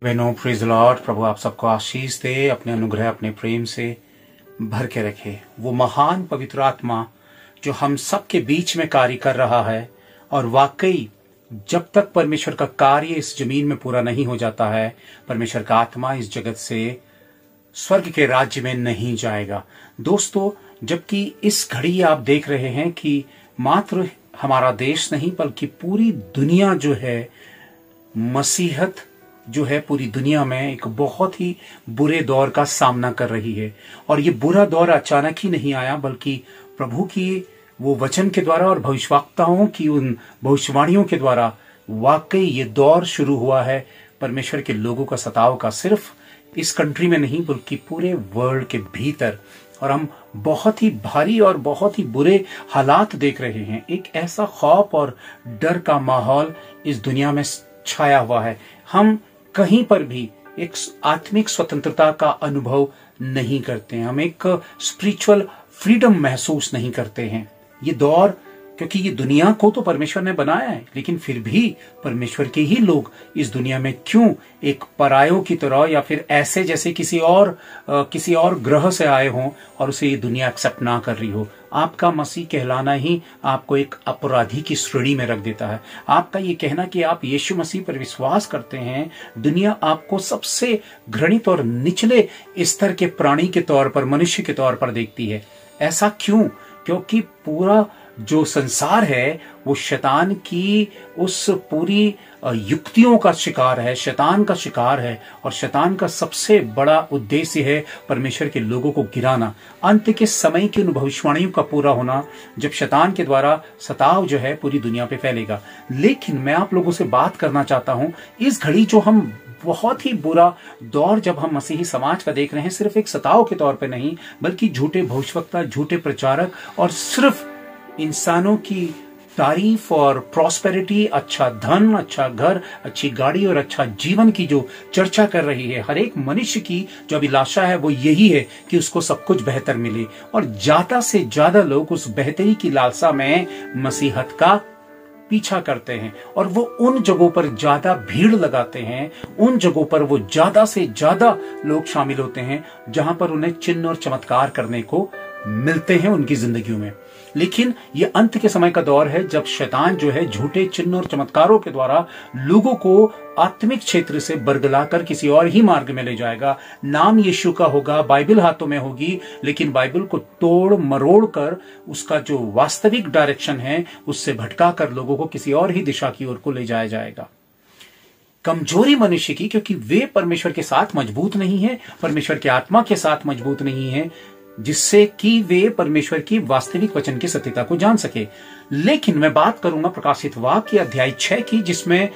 बहनों, praise Lord. प्रभु आप सबको आशीष दे, अपने अनुग्रह अपने प्रेम से भर के रखे। वो महान पवित्र आत्मा जो हम सबके बीच में कार्य कर रहा है, और वाकई जब तक परमेश्वर का कार्य इस जमीन में पूरा नहीं हो जाता है, परमेश्वर का आत्मा इस जगत से स्वर्ग के राज्य में नहीं जाएगा। दोस्तों, जबकि इस घड़ी आप देख रहे हैं कि मात्र हमारा देश नहीं बल्कि पूरी दुनिया जो है, मसीहत जो है पूरी दुनिया में एक बहुत ही बुरे दौर का सामना कर रही है। और ये बुरा दौर अचानक ही नहीं आया, बल्कि प्रभु की वो वचन के द्वारा और भविष्यवक्ताओं की उन भविष्यवाणियों के द्वारा वाकई ये दौर शुरू हुआ है परमेश्वर के लोगों का सताव का, सिर्फ इस कंट्री में नहीं बल्कि पूरे वर्ल्ड के भीतर। और हम बहुत ही भारी और बहुत ही बुरे हालात देख रहे हैं। एक ऐसा खौफ और डर का माहौल इस दुनिया में छाया हुआ है। हम कहीं पर भी एक आत्मिक स्वतंत्रता का अनुभव नहीं करते हैं, हम एक स्पिरिचुअल फ्रीडम महसूस नहीं करते हैं। ये दौर, क्योंकि ये दुनिया को तो परमेश्वर ने बनाया है, लेकिन फिर भी परमेश्वर के ही लोग इस दुनिया में क्यों एक परायों की तरह, या फिर ऐसे जैसे किसी और ग्रह से आए हों और उसे ये दुनिया एक्सेप्ट ना कर रही हो। आपका मसीह कहलाना ही आपको एक अपराधी की श्रेणी में रख देता है। आपका ये कहना कि आप यीशु मसीह पर विश्वास करते हैं, दुनिया आपको सबसे घृणित और निचले स्तर के प्राणी के तौर पर, मनुष्य के तौर पर देखती है। ऐसा क्यों? क्योंकि पूरा जो संसार है वो शैतान की उस पूरी युक्तियों का शिकार है, शैतान का शिकार है। और शैतान का सबसे बड़ा उद्देश्य है परमेश्वर के लोगों को गिराना, अंत के समय की उन भविष्यवाणियों का पूरा होना, जब शैतान के द्वारा सताव जो है पूरी दुनिया पे फैलेगा। लेकिन मैं आप लोगों से बात करना चाहता हूं, इस घड़ी जो हम बहुत ही बुरा दौर जब हम मसीही समाज का देख रहे हैं, सिर्फ एक सताव के तौर पे नहीं बल्कि झूठे भविष्यवक्ता, झूठे प्रचारक और सिर्फ इंसानों की तारीफ और प्रॉस्पेरिटी, अच्छा धन, अच्छा घर, अच्छी गाड़ी और अच्छा जीवन की जो चर्चा कर रही है। हर एक मनुष्य की जो अभिलाषा है वो यही है कि उसको सब कुछ बेहतर मिले, और ज्यादा से ज्यादा लोग उस बेहतरी की लालसा में मसीहत का पीछा करते हैं। और वो उन जगहों पर ज्यादा भीड़ लगाते हैं, उन जगहों पर वो ज्यादा से ज्यादा लोग शामिल होते हैं जहां पर उन्हें चिन्ह और चमत्कार करने को मिलते हैं उनकी जिंदगियों में। लेकिन ये अंत के समय का दौर है जब शैतान जो है झूठे चिन्ह और चमत्कारों के द्वारा लोगों को आत्मिक क्षेत्र से बरगलाकर किसी और ही मार्ग में ले जाएगा। नाम यीशु का होगा, बाइबल हाथों में होगी, लेकिन बाइबल को तोड़ मरोड़ कर उसका जो वास्तविक डायरेक्शन है उससे भटका कर लोगों को किसी और ही दिशा की ओर को ले जाया जाएगा। कमजोरी मनुष्य की, क्योंकि वे परमेश्वर के साथ मजबूत नहीं है, परमेश्वर के आत्मा के साथ मजबूत नहीं है, जिससे कि वे परमेश्वर की वास्तविक वचन की सत्यता को जान सके। लेकिन मैं बात करूंगा प्रकाशित वाक्य अध्याय 6 की, जिसमें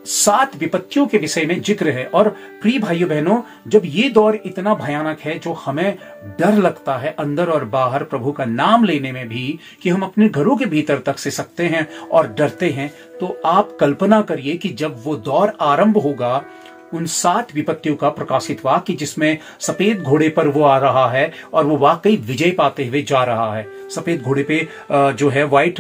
7 विपत्तियों के विषय में जिक्र है। और प्रिय भाइयों बहनों, जब ये दौर इतना भयानक है, जो हमें डर लगता है अंदर और बाहर प्रभु का नाम लेने में भी, कि हम अपने घरों के भीतर तक से सकते हैं और डरते हैं, तो आप कल्पना करिए कि जब वो दौर आरंभ होगा, उन 7 विपत्तियों का प्रकाशित वाक्य, जिसमें सफेद घोड़े पर वो आ रहा है और वो वाकई विजय पाते हुए जा रहा है। सफेद घोड़े पे जो है व्हाइट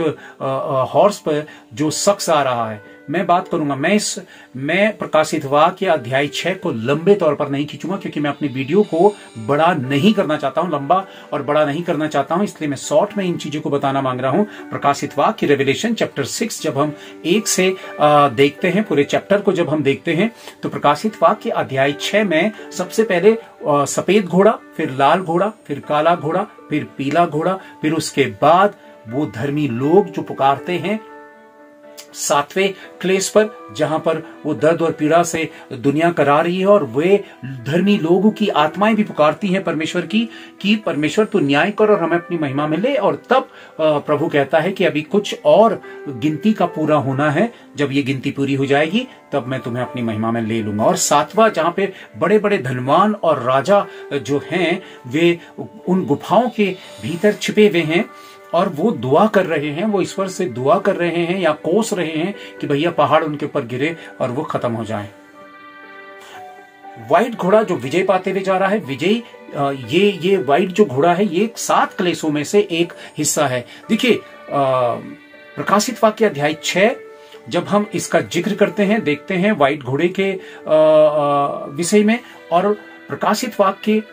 हॉर्स पर जो शख्स आ रहा है, मैं बात करूंगा। मैं प्रकाशित वाक्य अध्याय 6 को लंबे तौर पर नहीं खींचूंगा, क्योंकि मैं अपनी वीडियो को बड़ा नहीं करना चाहता हूं, लंबा और बड़ा नहीं करना चाहता हूं, इसलिए मैं शॉर्ट में इन चीजों को बताना मांग रहा हूं। प्रकाशित वाक्य रेवलेशन चैप्टर 6 जब हम 1 से देखते हैं, पूरे चैप्टर को जब हम देखते हैं, तो प्रकाशित वाक्य अध्याय 6 में सबसे पहले सफेद घोड़ा, फिर लाल घोड़ा, फिर काला घोड़ा, फिर पीला घोड़ा, फिर उसके बाद वो धर्मी लोग जो पुकारते हैं 7वें क्लेश पर, जहां पर वो दर्द और पीड़ा से दुनिया करा रही है, और वे धर्मी लोगों की आत्माएं भी पुकारती हैं परमेश्वर की, कि परमेश्वर तू न्याय कर और हमें अपनी महिमा में ले। और तब प्रभु कहता है कि अभी कुछ और गिनती का पूरा होना है, जब ये गिनती पूरी हो जाएगी तब मैं तुम्हें अपनी महिमा में ले लूंगा। और 7वां, जहां पे बड़े बड़े धनवान और राजा जो हैं वे उन गुफाओं के भीतर छिपे हुए हैं, और वो दुआ कर रहे हैं, वो ईश्वर से दुआ कर रहे हैं या कोस रहे हैं कि भैया पहाड़ उनके ऊपर गिरे और वो खत्म हो जाए। व्हाइट घोड़ा जो विजय पाते हुए जा रहा है, विजय ये व्हाइट जो घोड़ा है, ये 7 क्लेशों में से एक हिस्सा है। देखिए प्रकाशित वाक्य अध्याय 6 जब हम इसका जिक्र करते हैं, देखते हैं व्हाइट घोड़े के विषय में, और प्रकाशित वाक्य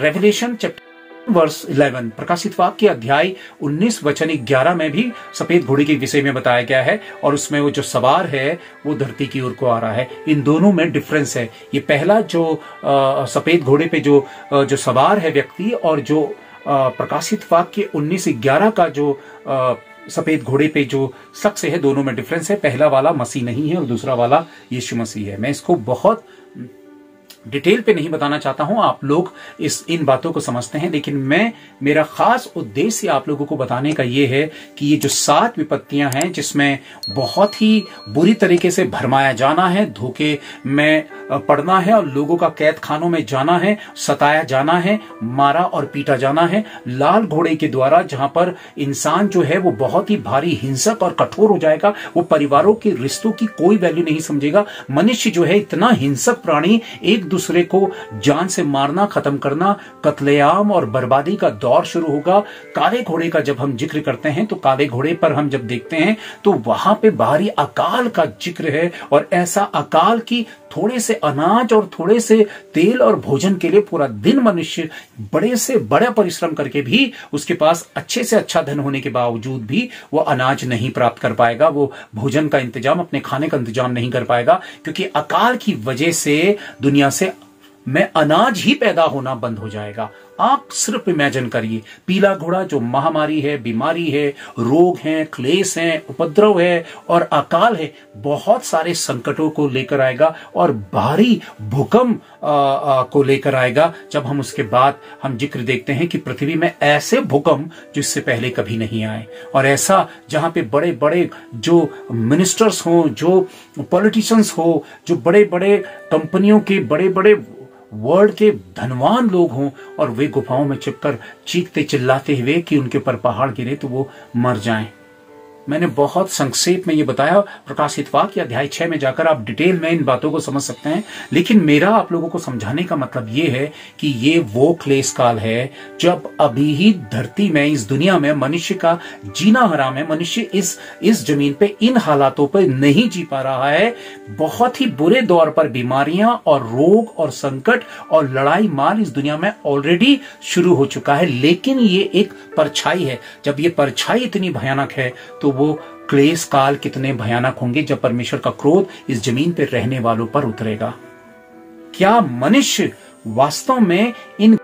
रेवलेशन चैप्टर वर्स 11, प्रकाशित वाक्य अध्याय 19 वचन 11 में भी सफेद घोड़े के विषय में बताया गया है, और उसमें वो जो सवार है वो धरती की ओर को आ रहा है। इन दोनों में डिफरेंस है। ये पहला जो सफेद घोड़े पे जो सवार है व्यक्ति, और जो प्रकाशित वाक्य 19:11 का जो सफेद घोड़े पे जो शख्स है, दोनों में डिफरेंस है। पहला वाला मसीह नहीं है और दूसरा वाला यीशु मसीह है। मैं इसको बहुत डिटेल पे नहीं बताना चाहता हूं, आप लोग इन बातों को समझते हैं, लेकिन मेरा खास उद्देश्य आप लोगों को बताने का ये है कि ये जो 7 विपत्तियां हैं, जिसमें बहुत ही बुरी तरीके से भरमाया जाना है, धोखे में पड़ना है, और लोगों का कैद खानों में जाना है, सताया जाना है, मारा और पीटा जाना है लाल घोड़े के द्वारा, जहां पर इंसान जो है वो बहुत ही भारी हिंसक और कठोर हो जाएगा। वो परिवारों के रिश्तों की कोई वैल्यू नहीं समझेगा। मनुष्य जो है इतना हिंसक प्राणी, एक दूसरे को जान से मारना, खत्म करना, कत्लेआम और बर्बादी का दौर शुरू होगा। काले घोड़े का जब हम जिक्र करते हैं तो काले घोड़े पर हम जब देखते हैं तो वहां पे बाहरी अकाल का जिक्र है, और ऐसा अकाल की थोड़े से अनाज और थोड़े से तेल और भोजन के लिए पूरा दिन मनुष्य बड़े से बड़ा परिश्रम करके भी उसके पास अच्छे से अच्छा धन होने के बावजूद भी वो अनाज नहीं प्राप्त कर पाएगा, वो भोजन का इंतजाम, अपने खाने का इंतजाम नहीं कर पाएगा, क्योंकि अकाल की वजह से दुनिया से में अनाज ही पैदा होना बंद हो जाएगा। आप सिर्फ इमेजिन करिए, पीला घोड़ा जो महामारी है, बीमारी है, रोग है, क्लेश है, उपद्रव है और अकाल है, बहुत सारे संकटों को लेकर आएगा और भारी भूकंप को लेकर आएगा। जब हम उसके बाद हम जिक्र देखते हैं कि पृथ्वी में ऐसे भूकंप जिससे पहले कभी नहीं आए, और ऐसा जहां पे बड़े बड़े जो मिनिस्टर्स हों, जो पॉलिटिशियंस हो, जो बड़े बड़े कंपनियों के बड़े बड़े वर्ल्ड के धनवान लोग हों, और वे गुफाओं में छिपकर चीखते चिल्लाते हुए कि उनके ऊपर पहाड़ गिरे तो वो मर जाएं। मैंने बहुत संक्षेप में ये बताया। प्रकाशित वाक्य अध्याय 6 में जाकर आप डिटेल में इन बातों को समझ सकते हैं, लेकिन मेरा आप लोगों को समझाने का मतलब ये है कि ये वो क्लेश काल है जब अभी ही धरती में, इस दुनिया में मनुष्य का जीना हराम है। मनुष्य इस जमीन पे इन हालातों पर नहीं जी पा रहा है। बहुत ही बुरे दौर पर बीमारियां और रोग और संकट और लड़ाई मार इस दुनिया में ऑलरेडी शुरू हो चुका है, लेकिन ये एक परछाई है। जब ये परछाई इतनी भयानक है तो वो क्लेश काल कितने भयानक होंगे जब परमेश्वर का क्रोध इस जमीन पर रहने वालों पर उतरेगा। क्या मनुष्य वास्तव में इन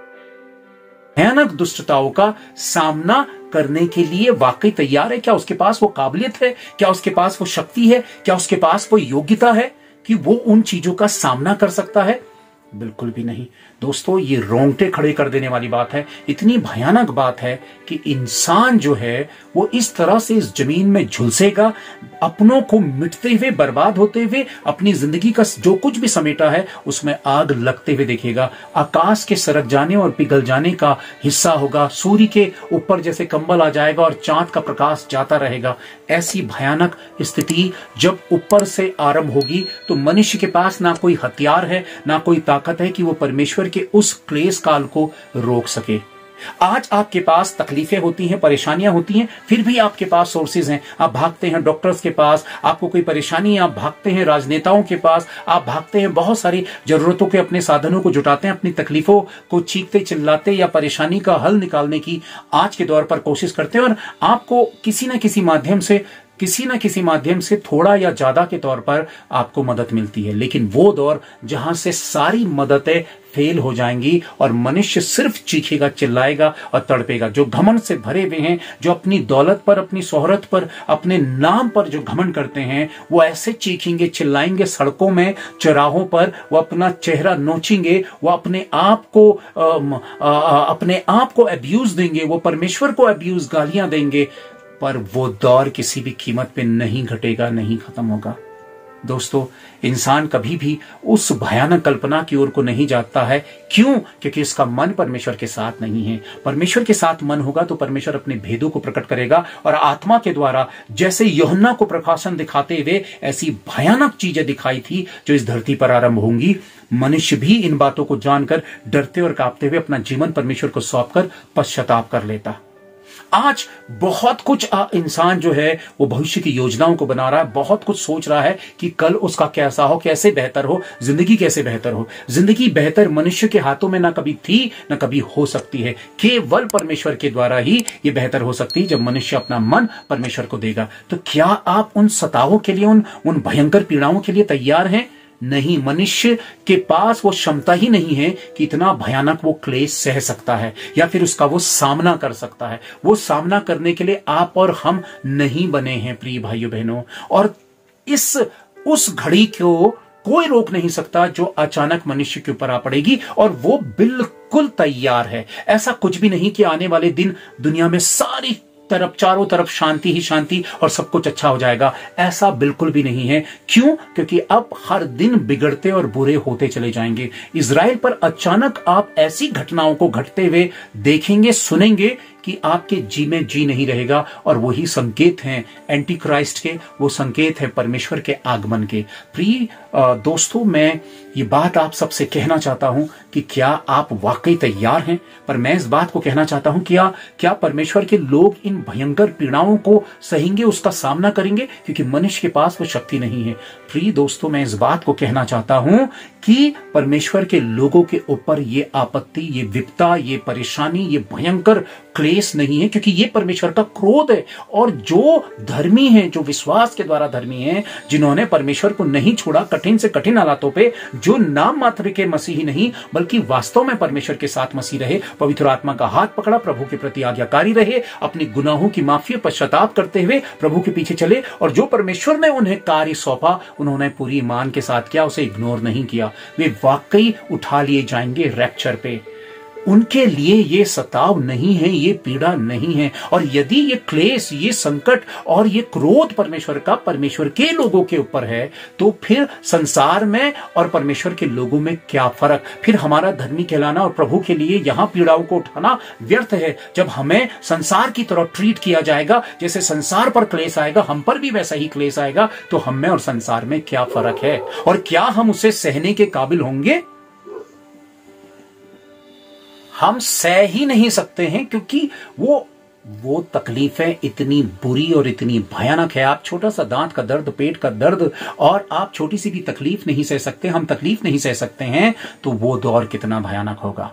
भयानक दुष्टताओं का सामना करने के लिए वाकई तैयार है? क्या उसके पास वो काबिलियत है? क्या उसके पास वो शक्ति है? क्या उसके पास वो योग्यता है कि वो उन चीजों का सामना कर सकता है? बिल्कुल भी नहीं दोस्तों, ये रोंगटे खड़े कर देने वाली बात है। इतनी भयानक बात है कि इंसान जो है वो इस तरह से इस जमीन में झुलसेगा, अपनों को मिटते हुए, बर्बाद होते हुए, अपनी जिंदगी का जो कुछ भी समेटा है उसमें आग लगते हुए देखेगा। आकाश के सरक जाने और पिघल जाने का हिस्सा होगा। सूर्य के ऊपर जैसे कंबल आ जाएगा और चांद का प्रकाश जाता रहेगा। ऐसी भयानक स्थिति जब ऊपर से आरंभ होगी तो मनुष्य के पास ना कोई हथियार है, ना कोई ताकत है कि वो परमेश्वर के उस क्लेश काल को रोक सके। आज आपके पास तकलीफें होती हैं, परेशानियां होती हैं, फिर भी आपके पास सोर्सेज हैं। आप भागते हैं डॉक्टर्स के पास, आपको कोई परेशानी, आप भागते हैं राजनेताओं के पास, आप भागते हैं बहुत सारी जरूरतों के अपने साधनों को जुटाते हैं, अपनी तकलीफों को चीखते चिल्लाते या परेशानी का हल निकालने की आज के दौर पर कोशिश करते हैं, और आपको किसी न किसी माध्यम से थोड़ा या ज्यादा के तौर पर आपको मदद मिलती है। लेकिन वो दौर जहां से सारी मददें फेल हो जाएंगी और मनुष्य सिर्फ चीखेगा, चिल्लाएगा और तड़पेगा। जो घमंड से भरे हुए हैं, जो अपनी दौलत पर, अपनी शोहरत पर, अपने नाम पर जो घमंड करते हैं, वो ऐसे चीखेंगे, चिल्लाएंगे सड़कों में, चौराहों पर, वो अपना चेहरा नोचेंगे, वो अपने आप को अब्यूज देंगे, वो परमेश्वर को अब्यूज, गालियां देंगे, पर वो दौर किसी भी कीमत पे नहीं घटेगा, नहीं खत्म होगा। दोस्तों, इंसान कभी भी उस भयानक कल्पना की ओर को नहीं जाता है। क्यों? क्योंकि इसका मन परमेश्वर के साथ नहीं है। परमेश्वर के साथ मन होगा तो परमेश्वर अपने भेदों को प्रकट करेगा और आत्मा के द्वारा, जैसे यूहन्ना को प्रकाशन दिखाते हुए ऐसी भयानक चीजें दिखाई थी जो इस धरती पर आरंभ होंगी, मनुष्य भी इन बातों को जानकर डरते और कांपते हुए अपना जीवन परमेश्वर को सौंपकर पश्चाताप कर लेता। आज बहुत कुछ इंसान जो है वो भविष्य की योजनाओं को बना रहा है, बहुत कुछ सोच रहा है कि कल उसका कैसा हो, कैसे बेहतर हो, जिंदगी कैसे बेहतर हो। जिंदगी बेहतर मनुष्य के हाथों में ना कभी थी ना कभी हो सकती है। केवल परमेश्वर के द्वारा ही ये बेहतर हो सकती है, जब मनुष्य अपना मन परमेश्वर को देगा। तो क्या आप उन सतावों के लिए, उन भयंकर पीड़ाओं के लिए तैयार हैं? नहीं, मनुष्य के पास वो क्षमता ही नहीं है कि इतना भयानक वो क्लेश सह सकता है या फिर उसका वो सामना कर सकता है। वो सामना करने के लिए आप और हम नहीं बने हैं प्रिय भाइयों बहनों। और उस घड़ी को कोई रोक नहीं सकता जो अचानक मनुष्य के ऊपर आ पड़ेगी, और वो बिल्कुल तैयार है। ऐसा कुछ भी नहीं कि आने वाले दिन दुनिया में सारी तरफ, चारों तरफ शांति ही शांति और सब कुछ अच्छा हो जाएगा। ऐसा बिल्कुल भी नहीं है। क्यों? क्योंकि अब हर दिन बिगड़ते और बुरे होते चले जाएंगे। इजराइल पर अचानक आप ऐसी घटनाओं को घटते हुए देखेंगे, सुनेंगे कि आपके जी में जी नहीं रहेगा। और वही संकेत हैं एंटी क्राइस्ट के, वो संकेत है परमेश्वर के आगमन के। प्रिय दोस्तों, मैं ये बात आप सबसे कहना चाहता हूं कि क्या आप वाकई तैयार हैं? पर मैं इस बात को कहना चाहता हूं कि क्या परमेश्वर के लोग इन भयंकर पीड़ाओं को सहेंगे, उसका सामना करेंगे? क्योंकि मनुष्य के पास वो शक्ति नहीं है। प्रिय दोस्तों, मैं इस बात को कहना चाहता हूं कि परमेश्वर के लोगों के ऊपर ये आपत्ति, ये विपदा, ये परेशानी, ये भयंकर क्लेश नहीं है, क्योंकि ये परमेश्वर का क्रोध है। और जो धर्मी हैं, जो विश्वास के द्वारा धर्मी हैं, जिन्होंने परमेश्वर को नहीं छोड़ा, कठिन से कठिन हालातों पे, जो नाम मात्र के मसीही नहीं बल्कि वास्तव में परमेश्वर के साथ मसीह रहे, पवित्र आत्मा का हाथ पकड़ा, प्रभु के प्रति आज्ञाकारी रहे, अपने गुनाहों की माफी पश्चाताप करते हुए प्रभु के पीछे चले, और जो परमेश्वर ने उन्हें कार्य सौंपा उन्होंने पूरी ईमान के साथ किया, उसे इग्नोर नहीं किया, वे वाकई उठा लिए जाएंगे रैप्चर पे। उनके लिए ये सताव नहीं है, ये पीड़ा नहीं है। और यदि ये क्लेश, ये संकट और ये क्रोध परमेश्वर का व्यर्थ के लोगों के ऊपर है, तो फिर संसार में और परमेश्वर के लोगों में क्या फर्क? फिर हमारा धर्मी कहलाना और प्रभु के लिए यहां पीड़ाओं को उठाना व्यर्थ है। जब हमें संसार की तरह ट्रीट किया जाएगा, जैसे संसार पर क्लेश आएगा हम पर भी वैसा ही क्लेश आएगा, तो हम में और संसार में क्या फर्क है? और क्या हम उसे सहने के काबिल होंगे? हम सह ही नहीं सकते हैं, क्योंकि वो तकलीफें इतनी बुरी और इतनी भयानक है। आप छोटा सा दांत का दर्द, पेट का दर्द, और आप छोटी सी भी तकलीफ नहीं सह सकते, हम तकलीफ नहीं सह सकते हैं, तो वो दौर कितना भयानक होगा।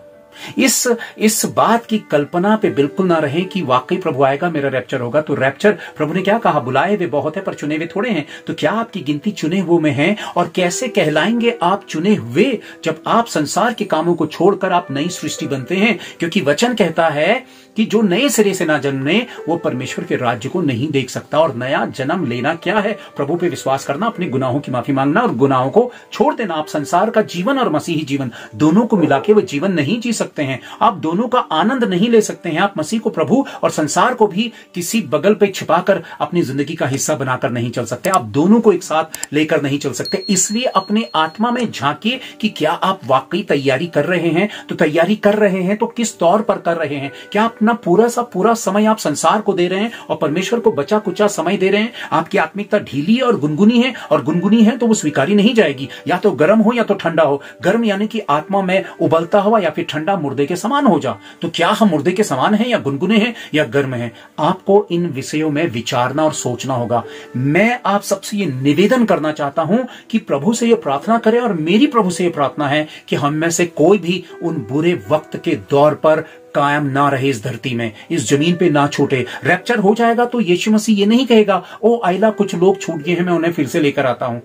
इस बात की कल्पना पे बिल्कुल ना रहे कि वाकई प्रभु आएगा, मेरा रैप्चर होगा। तो रैप्चर, प्रभु ने क्या कहा? बुलाए वे बहुत है पर चुने हुए थोड़े हैं। तो क्या आपकी गिनती चुने हुए में है? और कैसे कहलाएंगे आप चुने हुए जब आप संसार के कामों को छोड़कर आप नई सृष्टि बनते हैं? क्योंकि वचन कहता है कि जो नए सिरे से ना जन्मे वो परमेश्वर के राज्य को नहीं देख सकता। और नया जन्म लेना क्या है? प्रभु पे विश्वास करना, अपने गुनाहों की माफी मांगना और गुनाहों को छोड़ देना। आप संसार का जीवन और मसीही जीवन दोनों को मिला के वो जीवन नहीं जी सकते हैं। आप दोनों का आनंद नहीं ले सकते हैं। आप मसीह को, प्रभु और संसार को भी किसी बगल पे छिपाकर अपनी जिंदगी का हिस्सा बनाकर नहीं चल सकते। आप दोनों को एक साथ लेकर नहीं चल सकते। इसलिए अपने आत्मा में झांकिए कि क्या आप वाकई तैयारी कर रहे हैं। तो तैयारी कर रहे हैं तो किस तौर पर कर रहे हैं? क्या अपना पूरा समय आप संसार को दे रहे हैं और परमेश्वर को बचा कुचा समय दे रहे हैं? आपकी आत्मिकता ढीली है और गुनगुनी है, और गुनगुनी है तो वो स्वीकारी नहीं जाएगी। या तो गर्म हो या तो ठंडा हो। गर्म यानी कि आत्मा में उबलता हुआ, या फिर ठंडा मुर्दे के समान हो जा। तो क्या हम मुर्दे के समान हैं, या गुनगुने हैं, या गर्म हैं? आपको इन विषयों में विचारना और सोचना होगा। मैं आप सबसे ये निवेदन करना चाहता हूं कि प्रभु से ये प्रार्थना करें, और मेरी प्रभु से ये प्रार्थना है कि हम में से कोई भी उन बुरे वक्त के दौर पर कायम ना रहे, इस धरती में, इस जमीन पे ना छूटे। रैप्चर हो जाएगा तो यीशु मसीह ये नहीं कहेगा, ओ आइला कुछ लोग छूट गए हैं, मैं उन्हें फिर से लेकर आता हूं।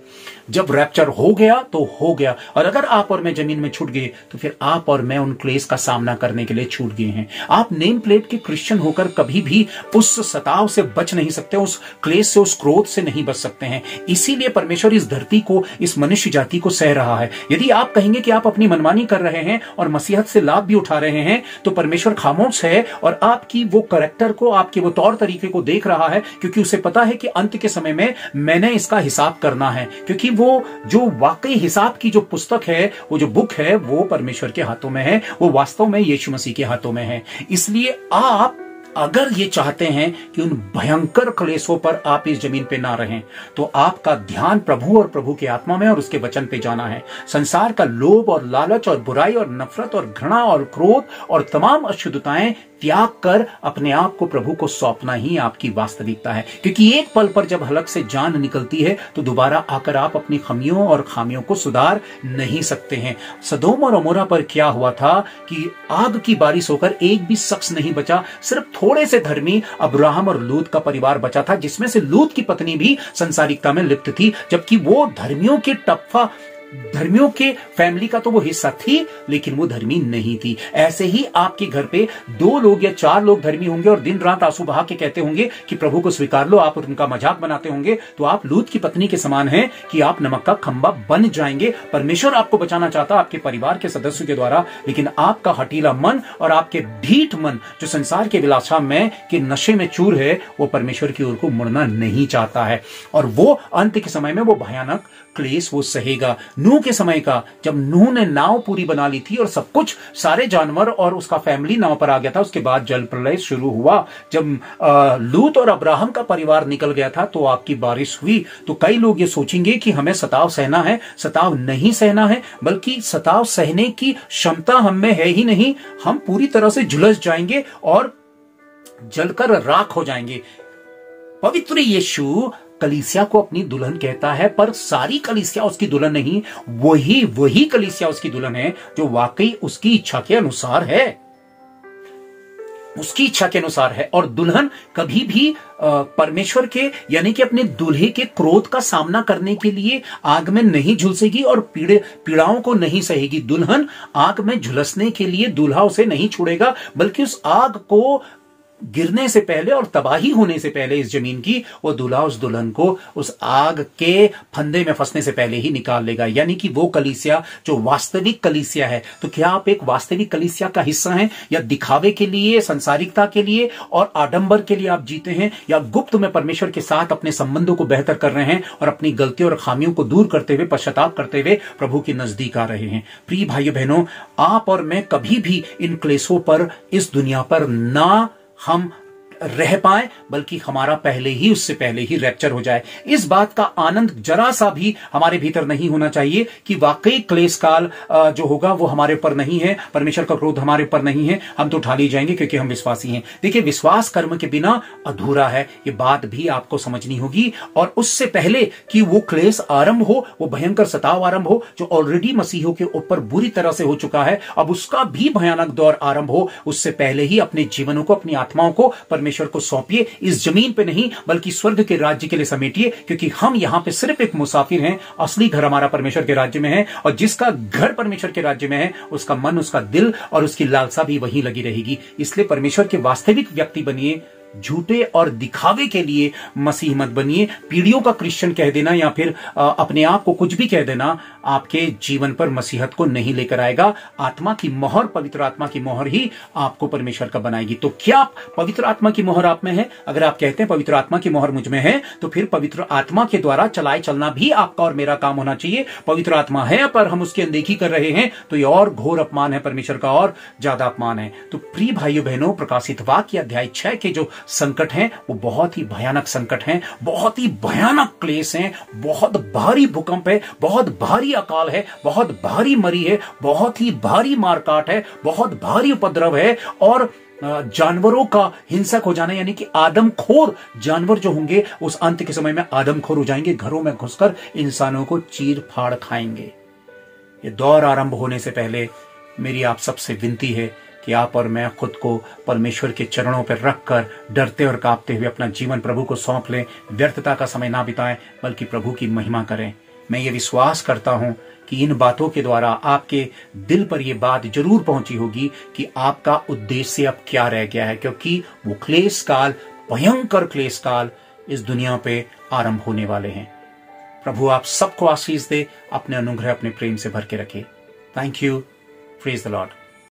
जब रैप्चर हो गया तो हो गया। और अगर आप और मैं जमीन में छूट गए तो फिर आप और मैं उन क्लेश का सामना करने के लिए छूट गए हैं। आप नेम प्लेट के क्रिश्चियन होकर कभी भी उस सताव से बच नहीं सकते, उस क्लेश से, उस क्रोध से नहीं बच सकते हैं। इसीलिए परमेश्वर इस धरती को, इस मनुष्य जाति को सह रहा है। यदि आप कहेंगे कि आप अपनी मनमानी कर रहे हैं और मसीहत से लाभ भी उठा रहे हैं, तो परमेश्वर खामोश है और आपकी वो कैरेक्टर को, आपके वो तौर तरीके को देख रहा है, क्योंकि उसे पता है कि अंत के समय में मैंने इसका हिसाब करना है। क्योंकि वो जो वाकई हिसाब की जो पुस्तक है, वो जो बुक है, वो परमेश्वर के हाथों में है, वो वास्तव में यीशु मसीह के हाथों में है। इसलिए आप अगर ये चाहते हैं कि उन भयंकर क्लेशों पर आप इस जमीन पे ना रहें, तो आपका ध्यान प्रभु और प्रभु की आत्मा में और उसके वचन पे जाना है। संसार का लोभ और लालच और बुराई और नफरत और घृणा और क्रोध और तमाम अशुद्धताएं त्याग कर अपने आप को प्रभु को सौंपना ही आपकी वास्तविकता है। क्योंकि एक पल पर जब हलक से जान निकलती है तो दोबारा आकर आप अपनी खमियों और खामियों को सुधार नहीं सकते हैं। सदोम और अमोरा पर क्या हुआ था कि आग की बारिश होकर एक भी शख्स नहीं बचा, सिर्फ थोड़े से धर्मी अब्राहम और लूत का परिवार बचा था, जिसमें से लूत की पत्नी भी संसारिकता में लिप्त थी, जबकि वो धर्मियों के फैमिली का तो वो हिस्सा थी, लेकिन वो धर्मी नहीं थी। ऐसे ही आपके घर पे 2 लोग या 4 लोग धर्मी होंगे और दिन रात आंसू बहा के कहते होंगे कि प्रभु को स्वीकार लो, आप उनका मजाक बनाते होंगे, तो आप लूत की पत्नी के समान हैं कि आप नमक का खंबा बन जाएंगे। परमेश्वर आपको बचाना चाहता आपके परिवार के सदस्यों के द्वारा, लेकिन आपका हठीला मन और आपके ढीठ मन जो संसार के विलासा में के नशे में चूर है, वो परमेश्वर की ओर को मुड़ना नहीं चाहता है, और वो अंत के समय में वो भयानक क्लेश वो सहेगा। नूह के समय का, जब नूह ने नाव पूरी बना ली थी और सब कुछ, सारे जानवर और उसका फैमिली नाव पर आ गया था, उसके बाद जल प्रलय शुरू हुआ। जब लूत और अब्राहम का परिवार निकल गया था तो आपकी बारिश हुई। तो कई लोग ये सोचेंगे कि हमें सताव सहना है। सताव नहीं सहना है, बल्कि सताव सहने की क्षमता हम में है ही नहीं। हम पूरी तरह से झुलस जाएंगे और जलकर राख हो जाएंगे। पवित्र यीशु कलीसिया को अपनी दुल्हन कहता है, पर सारी कलीसिया उसकी दुल्हन नहीं। वही कलीसिया उसकी दुल्हन है जो वाकई उसकी इच्छा के अनुसार है, उसकी इच्छा के अनुसार है। और दुल्हन कभी भी परमेश्वर के यानी कि अपने दूल्हे के क्रोध का सामना करने के लिए आग में नहीं झुलसेगी और पीड़ाओं को नहीं सहेगी। दुल्हन आग में झुलसने के लिए दूल्हा उसे नहीं छोड़ेगा, बल्कि उस आग को गिरने से पहले और तबाही होने से पहले इस जमीन की, वो दूल्हा उस दुल्हन को उस आग के फंदे में फंसने से पहले ही निकाल लेगा। यानी कि वो कलीसिया जो वास्तविक कलीसिया है। तो क्या आप एक वास्तविक कलीसिया का हिस्सा हैं, या दिखावे के लिए, संसारिकता के लिए और आडंबर के लिए आप जीते हैं, या गुप्त में परमेश्वर के साथ अपने संबंधों को बेहतर कर रहे हैं और अपनी गलतियों और खामियों को दूर करते हुए, पश्चाताप करते हुए प्रभु के नजदीक आ रहे हैं। प्रिय भाइयों बहनों, आप और मैं कभी भी इन क्लेशों पर इस दुनिया पर ना हम रह पाए, बल्कि हमारा उससे पहले ही रैप्चर हो जाए। इस बात का आनंद जरा सा भी हमारे भीतर नहीं होना चाहिए कि वाकई क्लेश काल जो होगा वो हमारे ऊपर नहीं है, परमेश्वर का क्रोध हमारे ऊपर नहीं है, हम तो उठा ली जाएंगे क्योंकि हम विश्वासी हैं। देखिए, विश्वास कर्म के बिना अधूरा है, ये बात भी आपको समझनी होगी। और उससे पहले कि वो क्लेश आरंभ हो, वो भयंकर सताव आरंभ हो जो ऑलरेडी मसीहों के ऊपर बुरी तरह से हो चुका है, अब उसका भी भयानक दौर आरंभ हो, उससे पहले ही अपने जीवनों को, अपनी आत्माओं को परमेश्वर को सौंपिए। इस जमीन पे नहीं, बल्कि स्वर्ग के राज्य के लिए समेटिए, क्योंकि हम यहां पे सिर्फ एक मुसाफिर हैं। असली घर हमारा परमेश्वर के राज्य में है, और जिसका घर परमेश्वर के राज्य में है, उसका मन, उसका दिल और उसकी लालसा भी वहीं लगी रहेगी। इसलिए परमेश्वर के वास्तविक व्यक्ति बनिए, झूठे और दिखावे के लिए मसीह मत बनिए। पीढ़ियों का क्रिश्चियन कह देना या फिर अपने आप को कुछ भी कह देना आपके जीवन पर मसीहत को नहीं लेकर आएगा। आत्मा की मोहर, पवित्र आत्मा की मोहर ही आपको परमेश्वर का बनाएगी। तो क्या पवित्र आत्मा की मोहर आप में है? अगर आप कहते हैं पवित्र आत्मा की मोहर मुझ में है, तो फिर पवित्र आत्मा के द्वारा चलाए चलना भी आपका और मेरा काम होना चाहिए। पवित्र आत्मा है पर हम उसकी अनदेखी कर रहे हैं, तो ये और घोर अपमान है, परमेश्वर का और ज्यादा अपमान है। तो प्रिय भाइयों बहनों, प्रकाशित वाक्य अध्याय 6 के जो संकट हैं वो बहुत ही भयानक संकट हैं, बहुत ही भयानक क्लेश हैं, बहुत भारी भूकंप है, बहुत भारी अकाल है, बहुत भारी मरी है, बहुत ही भारी मारकाट है, बहुत भारी उपद्रव है, और जानवरों का हिंसक हो जाना, यानी कि आदमखोर जानवर जो होंगे उस अंत के समय में आदमखोर हो जाएंगे, घरों में घुसकर इंसानों को चीर फाड़ खाएंगे। ये दौर आरंभ होने से पहले मेरी आप सबसे विनती है कि आप और मैं खुद को परमेश्वर के चरणों पर रखकर डरते और कांपते हुए अपना जीवन प्रभु को सौंप लें। व्यर्थता का समय ना बिताएं, बल्कि प्रभु की महिमा करें। मैं ये विश्वास करता हूं कि इन बातों के द्वारा आपके दिल पर यह बात जरूर पहुंची होगी कि आपका उद्देश्य अब क्या रह गया है, क्योंकि वो क्लेश काल, भयंकर क्लेश काल इस दुनिया पे आरंभ होने वाले हैं। प्रभु आप सबको आशीष दे, अपने अनुग्रह, अपने प्रेम से भर के रखे। Thank you. Praise the Lord.